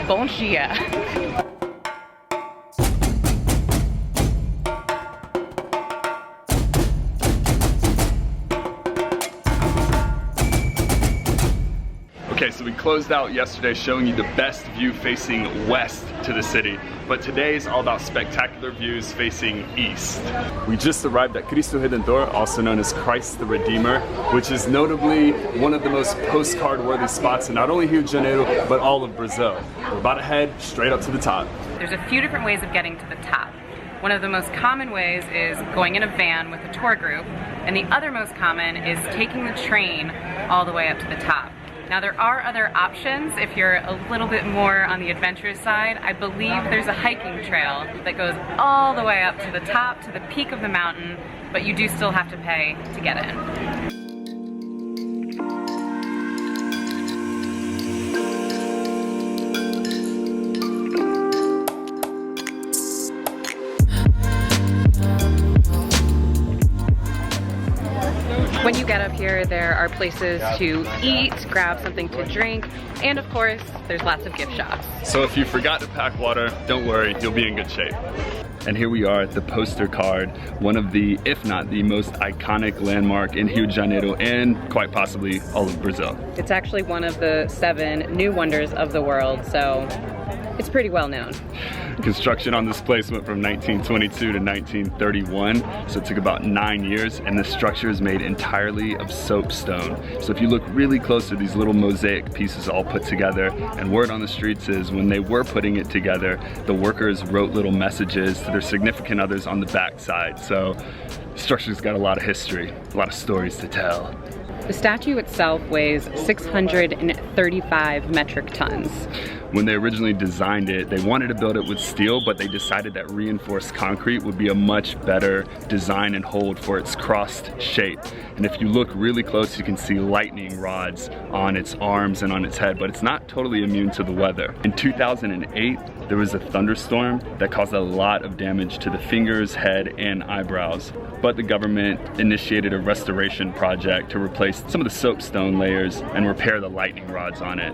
Bom dia. Okay, so we closed out yesterday showing you the best view facing west to the city, but today is all about spectacular views facing east. We just arrived at Cristo Redentor, also known as Christ the Redeemer, which is notably one of the most postcard-worthy spots in not only Rio de Janeiro, but all of Brazil. We're about to head straight up to the top. There's a few different ways of getting to the top. One of the most common ways is going in a van with a tour group, and the other most common is taking the train all the way up to the top. Now there are other options if you're a little bit more on the adventurous side. I believe there's a hiking trail that goes all the way up to the top, to the peak of the mountain, but you do still have to pay to get in. When you get up here, there are places to eat, grab something to drink, and of course, there's lots of gift shops. So if you forgot to pack water, don't worry, you'll be in good shape. And here we are at the poster card, one of the, if not the most iconic landmark in Rio de Janeiro and quite possibly all of Brazil. It's actually one of the 7 new wonders of the world, so it's pretty well known. Construction on this place went from 1922 to 1931, so it took about 9 years, and the structure is made entirely of soapstone. So if you look really close to these little mosaic pieces all put together, and word on the streets is when they were putting it together, the workers wrote little messages to their significant others on the backside. So the structure's got a lot of history, a lot of stories to tell. The statue itself weighs 635 metric tons. When they originally designed it, they wanted to build it with steel, but they decided that reinforced concrete would be a much better design and hold for its crossed shape. And if you look really close, you can see lightning rods on its arms and on its head, but it's not totally immune to the weather. In 2008, there was a thunderstorm that caused a lot of damage to the fingers, head, and eyebrows. But the government initiated a restoration project to replace some of the soapstone layers and repair the lightning rods on it.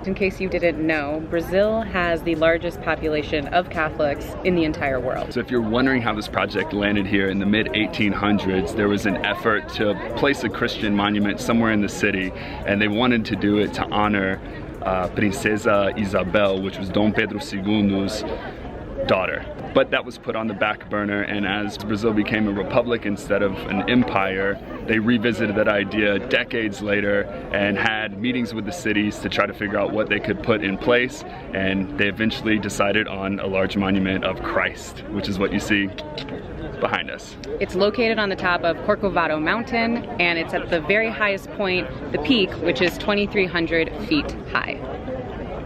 In case you didn't know, Brazil has the largest population of Catholics in the entire world. So if you're wondering how this project landed here in the mid-1800s, there was an effort to place a Christian monument somewhere in the city, and they wanted to do it to honor Princesa Isabel, which was Dom Pedro II's daughter. But that was put on the back burner, and as Brazil became a republic instead of an empire, they revisited that idea decades later and had meetings with the cities to try to figure out what they could put in place, and they eventually decided on a large monument of Christ, which is what you see behind us. It's located on the top of Corcovado Mountain, and it's at the very highest point, the peak, which is 2,300 feet high.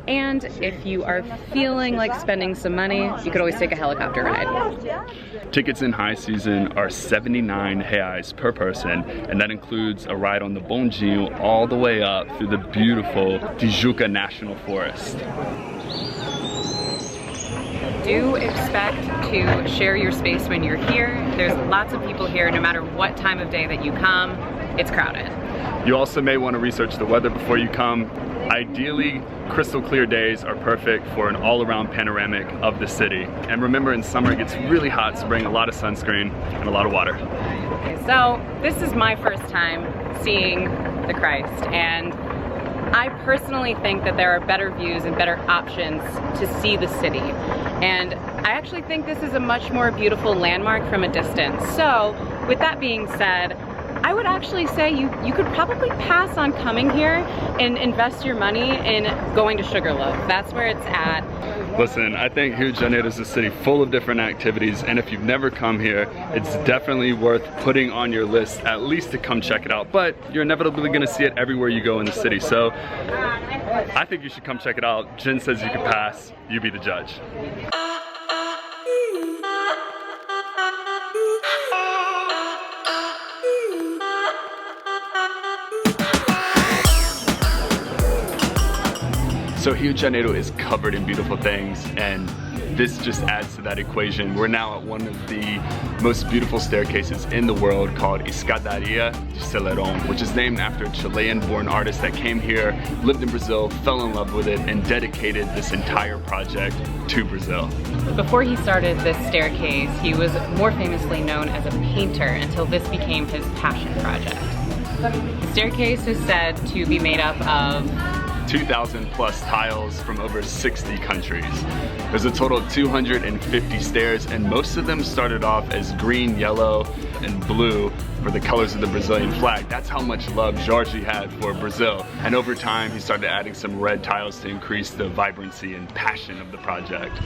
And if you are feeling like spending some money, you could always take a helicopter ride. Tickets in high season are 79 reais per person, and that includes a ride on the bondinho all the way up through the beautiful Tijuca National Forest. Do expect to share your space when you're here. There's lots of people here, no matter what time of day that you come. It's crowded. You also may want to research the weather before you come. Ideally, crystal clear days are perfect for an all-around panoramic of the city. And remember, in summer it gets really hot, so bring a lot of sunscreen and a lot of water. So this is my first time seeing the Christ, and I personally think that there are better views and better options to see the city. And I actually think this is a much more beautiful landmark from a distance. So with that being said, I would actually say you could probably pass on coming here and invest your money in going to Sugarloaf. That's where it's at. Listen, I think Rio de Janeiro is a city full of different activities, and if you've never come here, it's definitely worth putting on your list at least to come check it out. But you're inevitably going to see it everywhere you go in the city, so I think you should come check it out. Jen says you can pass, you be the judge. So Rio de Janeiro is covered in beautiful things, and this just adds to that equation. We're now at one of the most beautiful staircases in the world called Escadaria Selarón, which is named after a Chilean-born artist that came here, lived in Brazil, fell in love with it, and dedicated this entire project to Brazil. Before he started this staircase, he was more famously known as a painter until this became his passion project. The staircase is said to be made up of 2,000 plus tiles from over 60 countries. There's a total of 250 stairs, and most of them started off as green, yellow, and blue for the colors of the Brazilian flag. That's how much love Jorge had for Brazil. And over time, he started adding some red tiles to increase the vibrancy and passion of the project.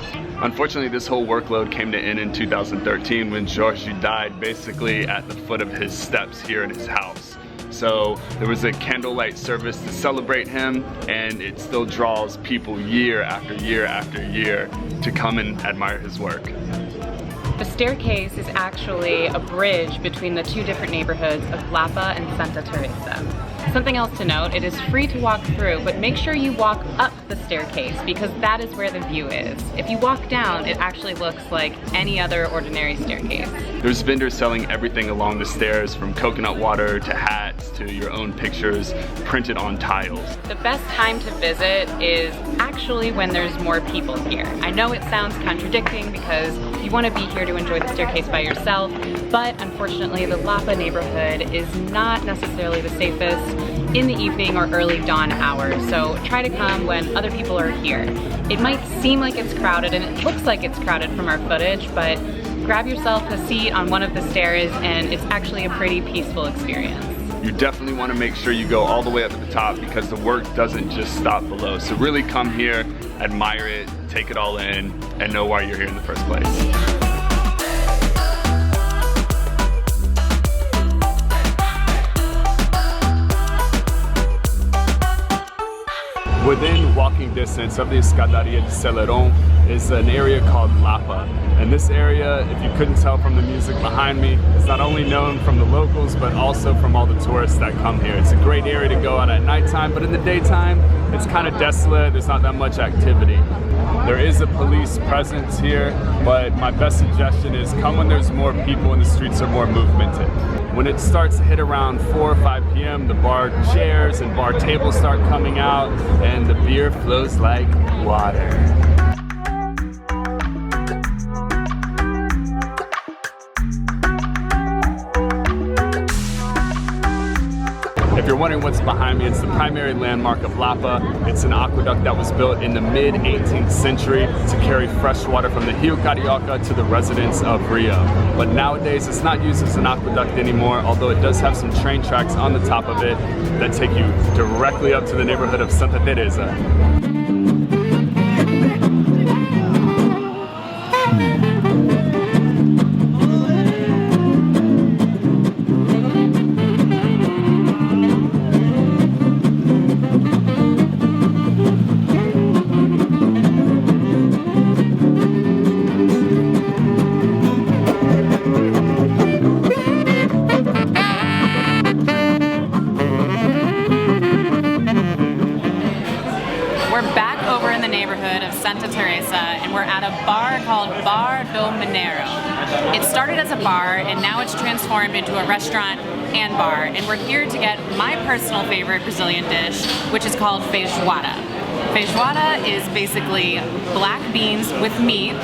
Unfortunately, this whole workload came to end in 2013 when Jorge died basically at the foot of his steps here in his house. So there was a candlelight service to celebrate him, and it still draws people year after year after year to come and admire his work. The staircase is actually a bridge between the two different neighborhoods of Lapa and Santa Teresa. Something else to note, it is free to walk through, but make sure you walk up the staircase because that is where the view is. If you walk down, it actually looks like any other ordinary staircase. There's vendors selling everything along the stairs, from coconut water to hats to your own pictures printed on tiles. The best time to visit is actually when there's more people here. I know it sounds contradicting because you want to be here to enjoy the staircase by yourself, but unfortunately the Lapa neighborhood is not necessarily the safest in the evening or early dawn hours, so try to come when other people are here. It might seem like it's crowded, and it looks like it's crowded from our footage, but grab yourself a seat on one of the stairs and it's actually a pretty peaceful experience. You definitely want to make sure you go all the way up to the top because the work doesn't just stop below. So really come here, admire it, take it all in, and know why you're here in the first place. Within walking distance of the Escadaria Selarón is an area called Lapa. And this area, if you couldn't tell from the music behind me, is not only known from the locals, but also from all the tourists that come here. It's a great area to go out at nighttime, but in the daytime, it's kind of desolate. There's not that much activity. There is a police presence here, but my best suggestion is come when there's more people and the streets are more movemented. When it starts to hit around 4 or 5 p.m., the bar chairs and bar tables start coming out, and the beer flows like water. If you're wondering what's behind me, it's the primary landmark of Lapa. It's an aqueduct that was built in the mid-18th century to carry fresh water from the Rio Carioca to the residents of Rio. But nowadays, it's not used as an aqueduct anymore, although it does have some train tracks on the top of it that take you directly up to the neighborhood of Santa Teresa. Santa Teresa, and we're at a bar called Bar do Mineiro. It started as a bar and now it's transformed into a restaurant and bar, and we're here to get my personal favorite Brazilian dish, which is called Feijoada. Feijoada is basically black beans with meat,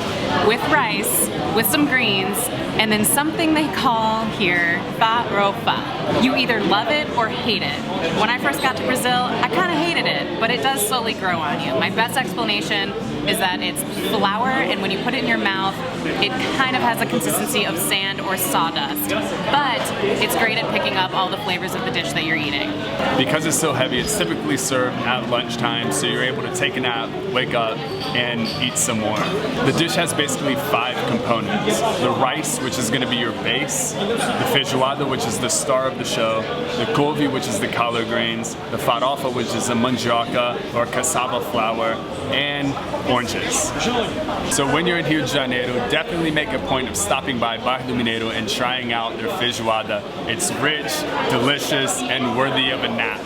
with rice, with some greens, and then something they call here farofa. You either love it or hate it. When I first got to Brazil, I kind of hated it, but it does slowly grow on you. My best explanation is that it's flour, and when you put it in your mouth, it kind of has the consistency of sand or sawdust. But it's great at picking up all the flavors of the dish that you're eating. Because it's so heavy, it's typically served at lunchtime, so you're able to take a nap, wake up, and eat some more. The dish has basically 5 components. The rice, which is going to be your base, the feijoada, which is the star of the show, the couve, which is the collard greens, the farofa, which is a mandioca or cassava flour, and oranges. So when you're in Rio de Janeiro, definitely make a point of stopping by Bar do Mineiro and trying out their feijoada. It's rich, delicious, and worthy of a nap.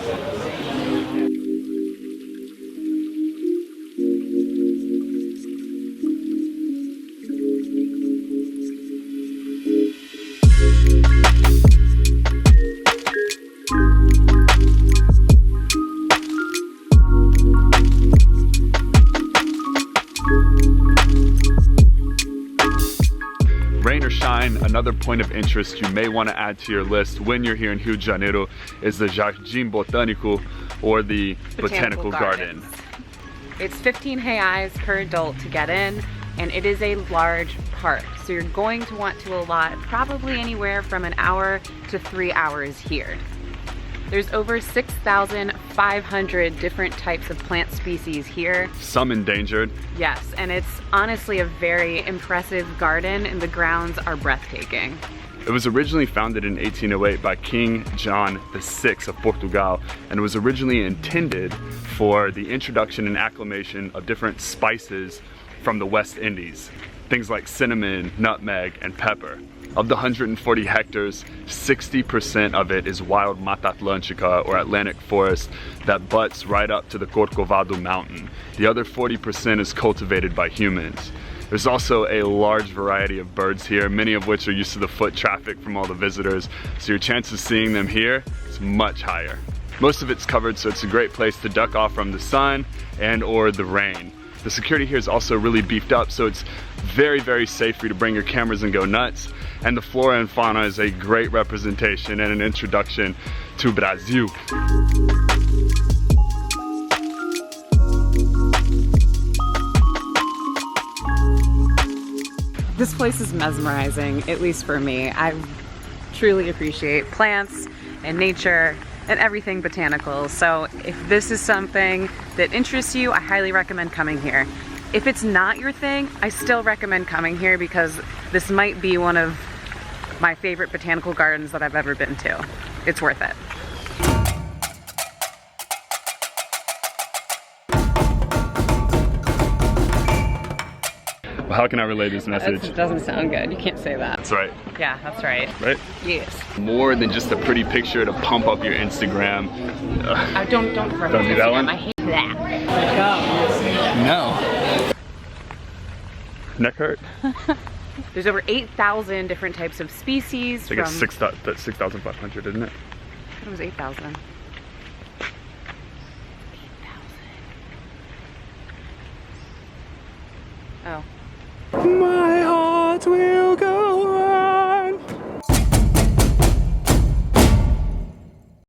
line, another point of interest you may want to add to your list when you're here in Rio de Janeiro is the Jardim Botânico, or the Botanical Garden. It's 15 reais per adult to get in, and it is a large park. So you're going to want to allot probably anywhere from an hour to 3 hours here. There's over 6,500 different types of plant species here. Some endangered. Yes, and it's honestly a very impressive garden, and the grounds are breathtaking. It was originally founded in 1808 by King John VI of Portugal, and it was originally intended for the introduction and acclimation of different spices from the West Indies. Things like cinnamon, nutmeg, and pepper. Of the 140 hectares, 60% of it is wild Mata Atlântica, or Atlantic forest, that butts right up to the Corcovado mountain. The other 40% is cultivated by humans. There's also a large variety of birds here, many of which are used to the foot traffic from all the visitors, so your chance of seeing them here is much higher. Most of it's covered, so it's a great place to duck off from the sun and or the rain. The security here is also really beefed up, so it's very, very safe for you to bring your cameras and go nuts. And the flora and fauna is a great representation and an introduction to Brazil. This place is mesmerizing, at least for me. I truly appreciate plants and nature and everything botanical. So if this is something that interests you, I highly recommend coming here. If it's not your thing, I still recommend coming here because this might be one of my favorite botanical gardens that I've ever been to. It's worth it. Well, how can I relay this message? It doesn't sound good. You can't say that. That's right. Yeah, that's right. Right? Yes. More than just a pretty picture to pump up your Instagram. Don't do that one? I hate that. No. Neck hurt? There's over 8,000 different types of species. I think it's 6,500, isn't it? It was 8,000. Oh.